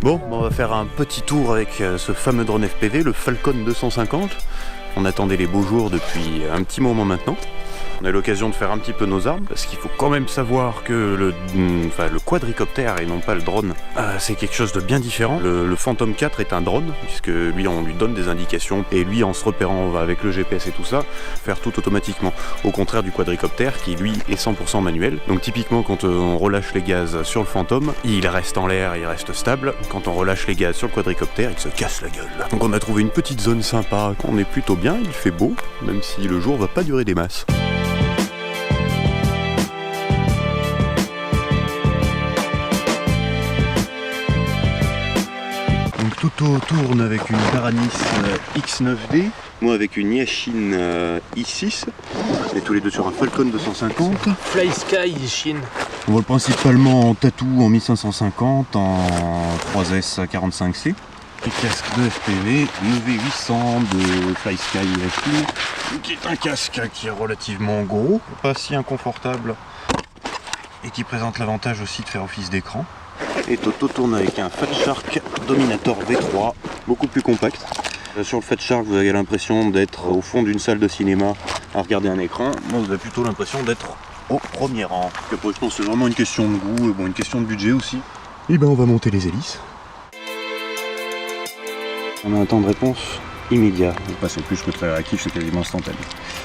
Bon, on va faire un petit tour avec ce fameux drone FPV, le Falcon 250. On attendait les beaux jours depuis un petit moment maintenant. On a l'occasion de faire un petit peu nos armes, parce qu'il faut quand même savoir que le quadricoptère et non pas le drone, c'est quelque chose de bien différent. Le Phantom 4 est un drone, puisque lui on lui donne des indications, et lui en se repérant avec le GPS et tout ça, faire tout automatiquement. Au contraire du quadricoptère qui lui est 100% manuel. Donc typiquement quand on relâche les gaz sur le Phantom, il reste en l'air, il reste stable. Quand on relâche les gaz sur le quadricoptère, il se casse la gueule. Donc on a trouvé une petite zone sympa, on est plutôt bien, il fait beau, même si le jour va pas durer des masses. Toto tourne avec une Taranis X9D, moi avec une Yashin i6, on est tous les deux sur un Falcon 250. Fly Sky Yashin. On vole principalement en tatou en 1550, en 3S 45C. Et casque de FPV, UV800 de Fly Sky Yashin, qui est un casque qui est relativement gros, pas si inconfortable, et qui présente l'avantage aussi de faire office d'écran. Et Toto tourne avec un Fat Shark Dominator V3, beaucoup plus compact. Sur le Fat Shark, vous avez l'impression d'être au fond d'une salle de cinéma à regarder un écran. Moi, vous avez plutôt l'impression d'être au premier rang. Et après, je pense que c'est vraiment une question de goût, et bon, une question de budget aussi. Et ben, on va monter les hélices. On a un temps de réponse immédiat. On passe au plus que très réactif, c'est quasiment instantané.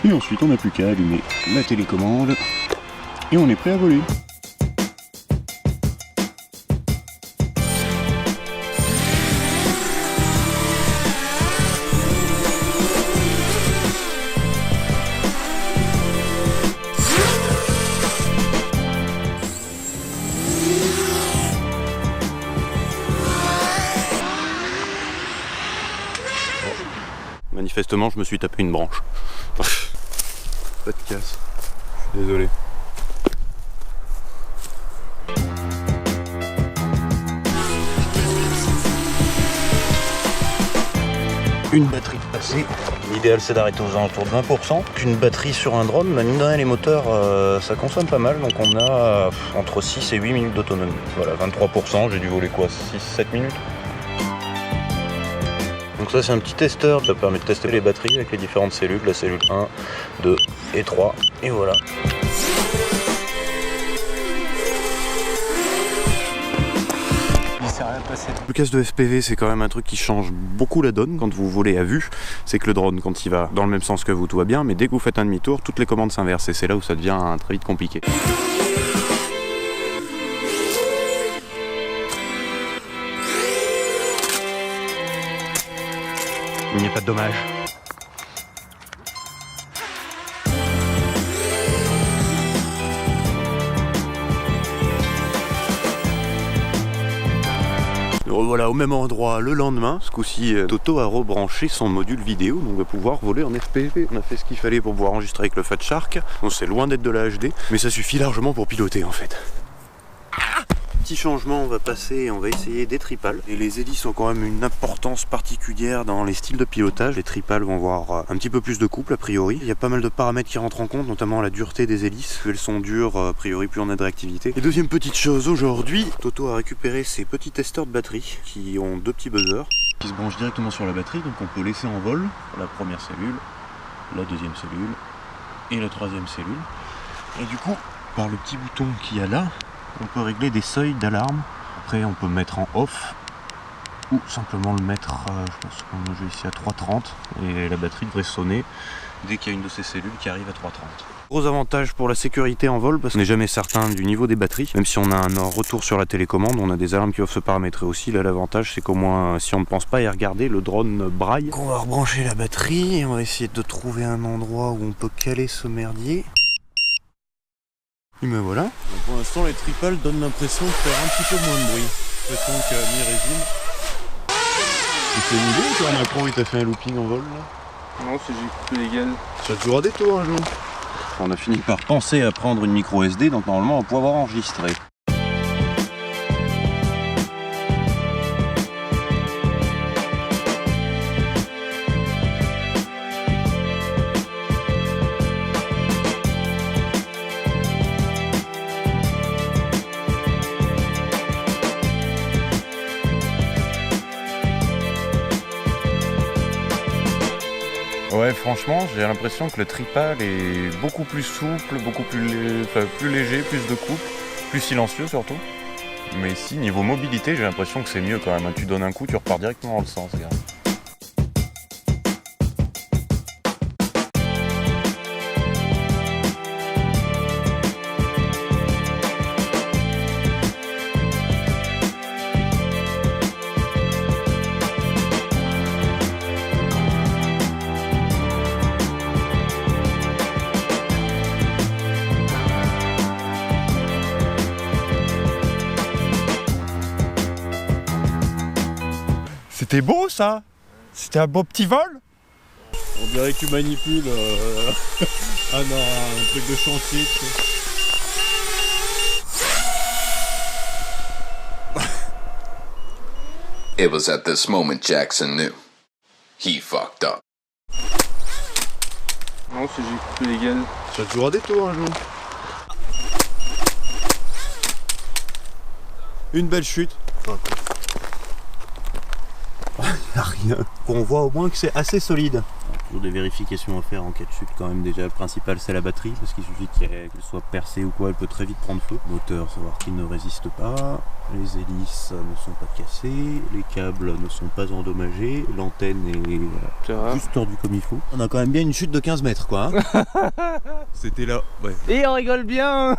Et ensuite, on n'a plus qu'à allumer la télécommande et on est prêt à voler. Manifestement, je me suis tapé une branche. Pas de casse. Je suis désolé. Une batterie passée. L'idéal c'est d'arrêter aux alentours de 20%. Une batterie sur un drone, mine de rien, les moteurs ça consomme pas mal, donc on a entre 6 et 8 minutes d'autonomie. Voilà, 23%, j'ai dû voler quoi, 6-7 minutes. Donc ça c'est un petit testeur, ça permet de tester les batteries avec les différentes cellules, la cellule 1, 2 et 3, et voilà. Le casque de FPV c'est quand même un truc qui change beaucoup la donne quand vous volez à vue. C'est que le drone quand il va dans le même sens que vous tout va bien, mais dès que vous faites un demi-tour, toutes les commandes s'inversent et c'est là où ça devient très vite compliqué. Il n'y a pas de dommage. Voilà, au même endroit le lendemain, ce coup-ci Toto a rebranché son module vidéo, donc on va pouvoir voler en FPV. On a fait ce qu'il fallait pour pouvoir enregistrer avec le Fat Shark. Bon, c'est loin d'être de la HD, mais ça suffit largement pour piloter en fait. Petit changement, on va passer, on va essayer des tripales. Et les hélices ont quand même une importance particulière dans les styles de pilotage. Les tripales vont avoir un petit peu plus de couple a priori. Il y a pas mal de paramètres qui rentrent en compte, notamment la dureté des hélices. Plus elles sont dures, a priori plus on a de réactivité. Et deuxième petite chose, aujourd'hui, Toto a récupéré ses petits testeurs de batterie qui ont deux petits buzzers qui se branchent directement sur la batterie, donc on peut laisser en vol la première cellule, la deuxième cellule et la troisième cellule. Et du coup, par le petit bouton qu'il y a là, on peut régler des seuils d'alarme. Après on peut mettre en off ou simplement le mettre, je pense qu'on joue ici à 3,30 et la batterie devrait sonner dès qu'il y a une de ces cellules qui arrive à 3,30. Gros avantage pour la sécurité en vol parce qu'on n'est jamais certain du niveau des batteries. Même si on a un retour sur la télécommande, on a des alarmes qui peuvent se paramétrer aussi. Là l'avantage c'est qu'au moins si on ne pense pas y regarder, le drone braille. Donc, on va rebrancher la batterie et on va essayer de trouver un endroit où on peut caler ce merdier. Et ben voilà. Donc pour l'instant les tripales donnent l'impression de faire un petit peu moins de bruit. L'impression qu'à mi-régime. Tu fais une idée ou toi Macron il t'a fait un looping en vol là? Non, c'est j'ai coupé les gaz. Ça te jouera des tours un jour. On a fini par penser à prendre une micro SD, donc normalement on va pouvoir enregistrer. Ouais, franchement, j'ai l'impression que le tripal est beaucoup plus souple, beaucoup plus, plus léger, plus de coupe, plus silencieux surtout. Mais si, niveau mobilité, j'ai l'impression que c'est mieux quand même. Tu donnes un coup, tu repars directement dans le sens, regarde. C'était beau ça. C'était un beau petit vol. On dirait que tu manipules un truc de chantier. Tu sais. It was at this moment Jackson knew. He fucked up. Non, c'est j'ai coupé les gaines. Ça te jouera des tours un jour. Une belle chute. Rien. On voit au moins que c'est assez solide. Toujours des vérifications à faire en cas de chute quand même. Déjà le principal c'est la batterie parce qu'il suffit qu'elle soit percée ou quoi, elle peut très vite prendre feu. Moteur, savoir qu'il ne résiste pas. Les hélices ne sont pas cassées, les câbles ne sont pas endommagés, l'antenne est juste tordue comme il faut. On a quand même bien une chute de 15 mètres quoi. Hein. C'était là, ouais. Et on rigole bien.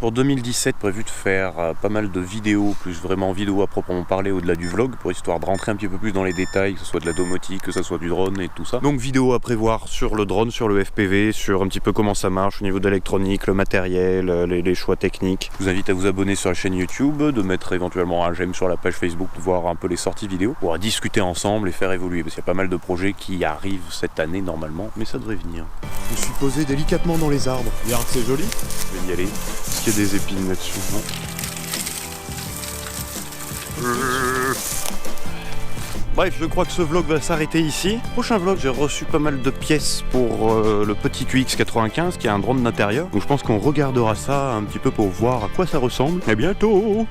Pour 2017, prévu de faire pas mal de vidéos, plus vraiment vidéos à proprement parler au-delà du vlog, pour histoire de rentrer un petit peu plus dans les détails, que ce soit de la domotique, que ce soit du drone et tout ça. Donc vidéo à prévoir sur le drone, sur le FPV, sur un petit peu comment ça marche au niveau de l'électronique, le matériel, les choix techniques. Je vous invite à vous abonner sur la chaîne YouTube, de mettre éventuellement un j'aime sur la page Facebook, de voir un peu les sorties vidéo, pour discuter ensemble et faire évoluer, parce qu'il y a pas mal de projets qui arrivent cette année normalement, mais ça devrait venir. Je me suis posé délicatement dans les arbres. Regarde, c'est joli. Je vais y aller. Est-ce qu'il y a des épines là-dessus? Bref, je crois que ce vlog va s'arrêter ici. Prochain vlog, j'ai reçu pas mal de pièces pour le petit QX95 qui est un drone d'intérieur. Donc je pense qu'on regardera ça un petit peu pour voir à quoi ça ressemble. À bientôt!